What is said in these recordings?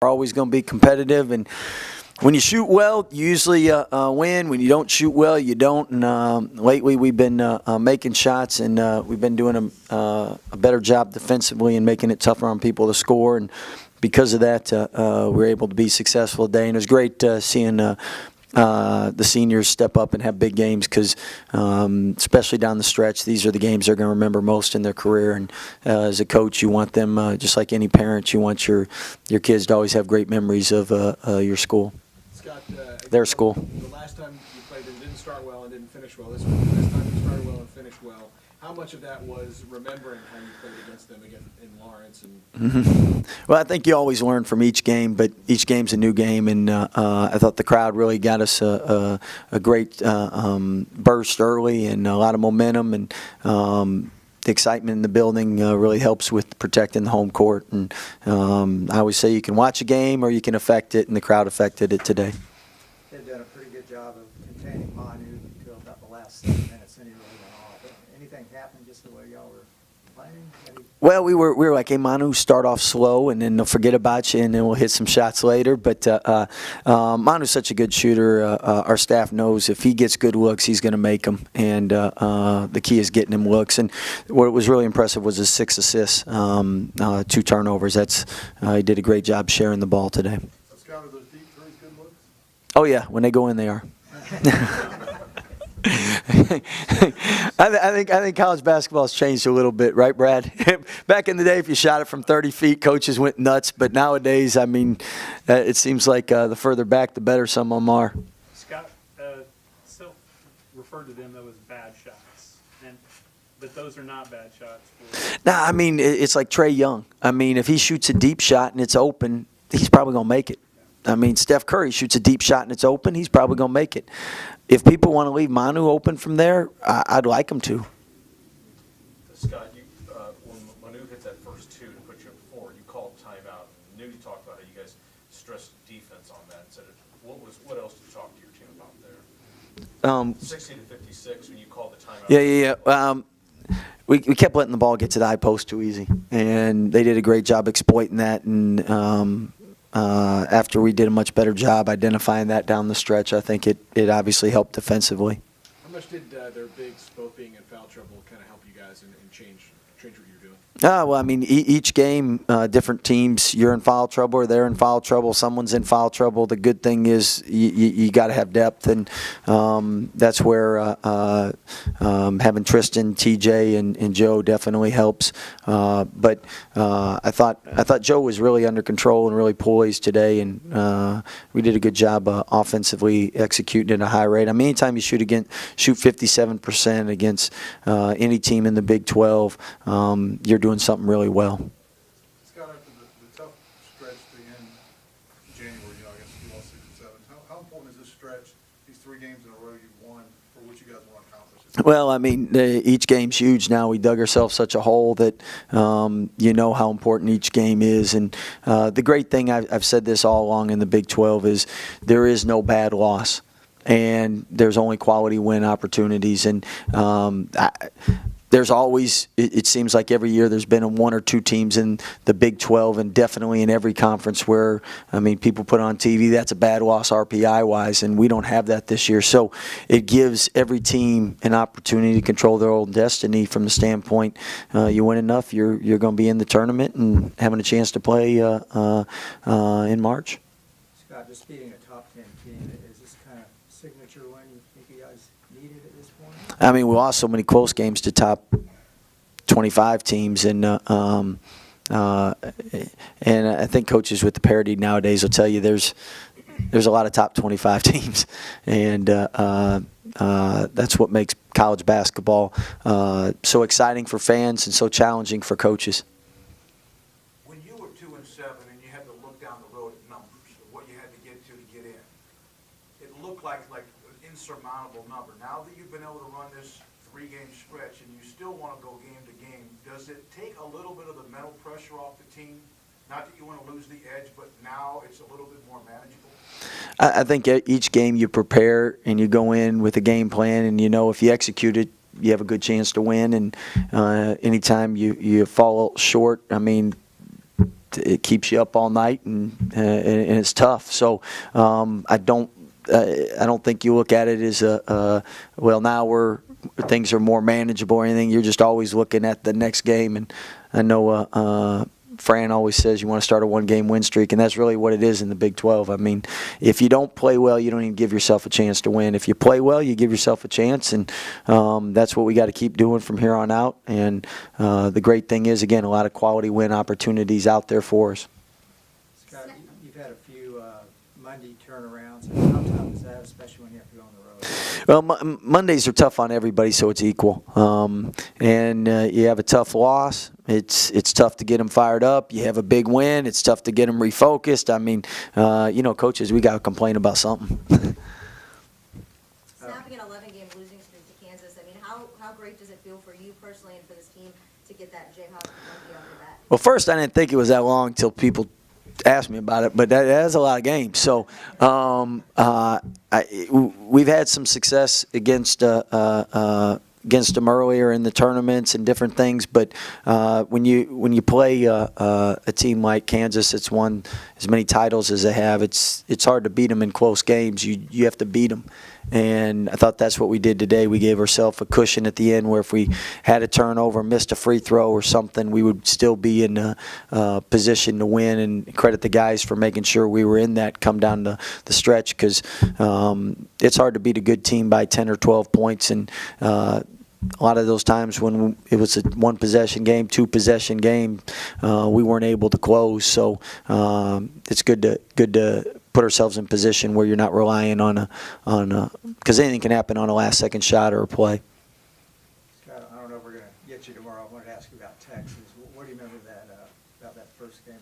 are always going to be competitive, and when you shoot well, you usually win. When you don't shoot well, you don't. And lately, we've been making shots, and we've been doing a better job defensively and making it tougher on people to score. And because of that, we're able to be successful today. And it was great seeing the seniors step up and have big games because, especially down the stretch, these are the games they're going to remember most in their career. And as a coach, you want them, just like any parent, you want your kids to always have great memories of your school. Scott, Their school. The last time you played them didn't start well and didn't finish well. This time you started well and finished well. How much of that was remembering how you played against them again in Lawrence? Well, I think you always learn from each game, but each game's a new game, and I thought the crowd really got us a great burst early and a lot of momentum, and the excitement in the building really helps with protecting the home court. And I always say you can watch a game or you can affect it, and the crowd affected it today. They've done a pretty good job of containing Manu until about the last 7 minutes, then he really went off. Anything happened just the way y'all were playing? Well, we were like, hey, Manu, start off slow, and then they'll forget about you, and then we'll hit some shots later. But Manu's such a good shooter. Our staff knows if he gets good looks, he's going to make them. And the key is getting him looks. And what was really impressive was his 6 assists, 2 turnovers. He did a great job sharing the ball today. Scott, are those deep threes good looks? Oh, yeah. When they go in, they are. I think college basketball has changed a little bit, right, Brad? Back in the day, if you shot it from 30 feet, coaches went nuts. But nowadays, I mean, it seems like the further back, the better some of them are. Scott, Self referred to them, though, as bad shots. But those are not bad shots. Nah, I mean, it's like Trae Young. I mean, if he shoots a deep shot and it's open, he's probably going to make it. I mean, Steph Curry shoots a deep shot and it's open, he's probably going to make it. If people want to leave Manu open from there, I'd like them to. Scott, when Manu hit that first 2 to put you up 4, you called timeout. And you talked about how you guys stressed defense on that. And said, what else did you talk to your team about there? 60 to 56 when you called the timeout. Yeah. We kept letting the ball get to the high post too easy, and they did a great job exploiting that. And after we did a much better job identifying that down the stretch, I think it obviously helped defensively. How much did their bigs both being in foul trouble kind of help you guys and change what you're doing? Well, I mean, each game, different teams, you're in foul trouble or they're in foul trouble. Someone's in foul trouble. The good thing is you got to have depth, and that's where having Tristan, TJ, and Joe definitely helps. But I thought Joe was really under control and really poised today, and we did a good job offensively executing at a high rate. I mean, anytime you shoot 57% against any team in the Big 12, you're doing something really well. Scott, after the tough stretch to end January, I guess you lost 6 or 7. How important is this stretch, these 3 games in a row you've won, for what you guys want to accomplish? Well, I mean, each game's huge now. We dug ourselves such a hole that you know how important each game is. And the great thing, I've said this all along in the Big 12, is there is no bad loss. And there's only quality win opportunities. And there's always, it seems like every year there's been 1 or 2 teams in the Big 12 and definitely in every conference where, I mean, people put on TV, that's a bad loss RPI-wise, and we don't have that this year. So it gives every team an opportunity to control their own destiny from the standpoint, you win enough, you're going to be in the tournament and having a chance to play in March. Scott, just being a top 10 team, is this kind of signature win you think you guys needed at this point? I mean, we lost so many close games to top 25 teams, and I think coaches with the parity nowadays will tell you there's a lot of top 25 teams, and that's what makes college basketball so exciting for fans and so challenging for coaches. When you were 2 and 7 and you had to look down the road at numbers, what you had to get in, it looked like an insurmountable number. Now that you've been able to run this 3-game stretch and you still want to go game to game, does it take a little bit of the mental pressure off the team? Not that you want to lose the edge, but now it's a little bit more manageable? I think each game you prepare and you go in with a game plan, and you know if you execute it, you have a good chance to win. And anytime you fall short, I mean, it keeps you up all night, and it's tough. So I don't think you look at it as well, now things are more manageable or anything. You're just always looking at the next game. And I know Fran always says you want to start a one-game win streak, and that's really what it is in the Big 12. I mean, if you don't play well, you don't even give yourself a chance to win. If you play well, you give yourself a chance, and that's what we got to keep doing from here on out. And the great thing is, again, a lot of quality win opportunities out there for us. Scott, you've had a few Monday turnarounds. How tough is that, especially when you have to go on the road? Well, Mondays are tough on everybody, so it's equal. And you have a tough loss. It's tough to get them fired up. You have a big win. It's tough to get them refocused. I mean, coaches, we got to complain about something. Snapping an 11-game losing streak to Kansas, I mean, how great does it feel for you personally and for this team to get that Jayhawk monkey off your back? Well, first, I didn't think it was that long until people asked me about it, but that's a lot of games. So we've had some success against them earlier in the tournaments and different things, but when you play a team like Kansas that's won as many titles as they have, it's hard to beat them in close games. You have to beat them. And I thought that's what we did today. We gave ourselves a cushion at the end where if we had a turnover, missed a free throw or something, we would still be in a position to win, and credit the guys for making sure we were in that come down the stretch, because it's hard to beat a good team by 10 or 12 points. And a lot of those times when it was a one-possession game, two-possession game, we weren't able to close. So it's good to put ourselves in position where you're not relying on because anything can happen on a last-second shot or a play. Scott, I don't know if we're going to get you tomorrow. I wanted to ask you about Texas. What do you remember about that first game?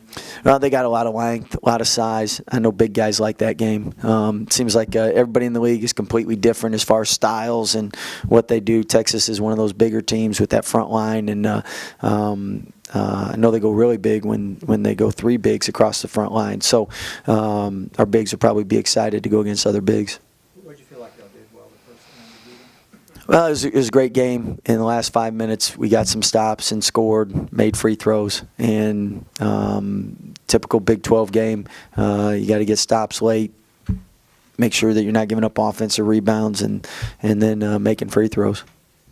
Well, they got a lot of length, a lot of size. I know big guys like that game. It seems like everybody in the league is completely different as far as styles and what they do. Texas is one of those bigger teams with that front line, and I know they go really big when they go three bigs across the front line. So our bigs will probably be excited to go against other bigs. What did you feel like y'all did well the first time you beat them? Well, it was a great game. In the last 5 minutes, we got some stops and scored, made free throws. And typical Big 12 game, you got to get stops late, make sure that you're not giving up offensive rebounds, and then making free throws.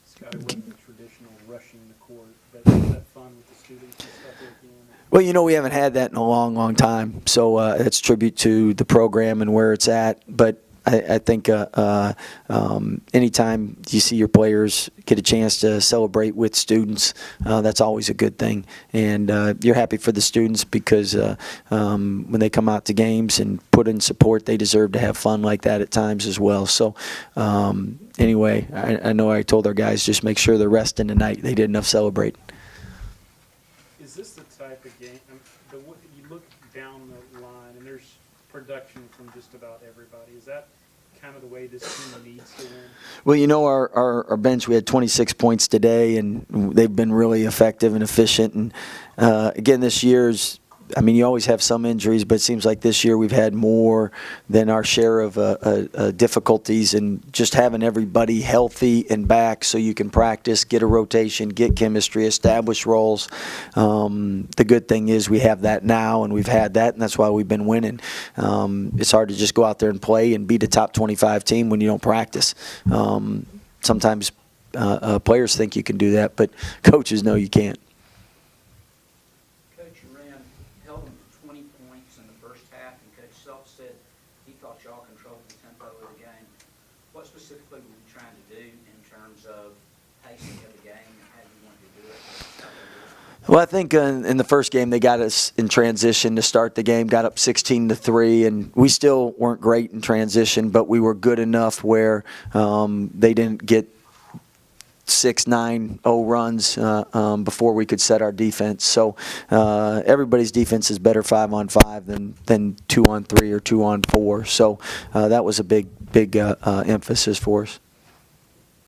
Scott, it wasn't the traditional rushing the court, but was that fun with the students and stuff at the end? Well, we haven't had that in a long, long time. So it's tribute to the program and where it's at. But I think anytime you see your players get a chance to celebrate with students, that's always a good thing. And you're happy for the students because when they come out to games and put in support, they deserve to have fun like that at times as well. So anyway, I know I told our guys just make sure they're resting tonight. They did enough celebrate. Is this the type of game, you look down the line and there's production from just about everybody. Is that kind of the way this team needs to win? Well, our bench, we had 26 points today, and they've been really effective and efficient. And again, this year's, you always have some injuries, but it seems like this year we've had more than our share of difficulties, and just having everybody healthy and back so you can practice, get a rotation, get chemistry, establish roles. The good thing is we have that now, and we've had that, and that's why we've been winning. It's hard to just go out there and play and beat a top 25 team when you don't practice. Sometimes players think you can do that, but coaches know you can't. Coach Wren held them to 20 points in the first half, and Coach Self said he thought y'all controlled the tempo of the game. What specifically were you trying to do in terms of pacing of the game and how you wanted to do it? Well, I think in the first game they got us in transition to start the game, got up 16-3, and we still weren't great in transition, but we were good enough where they didn't get 6-9-0 runs before we could set our defense. So everybody's defense is better 5-on-5 than 2-on-3 or 2-on-4. So that was a big emphasis for us.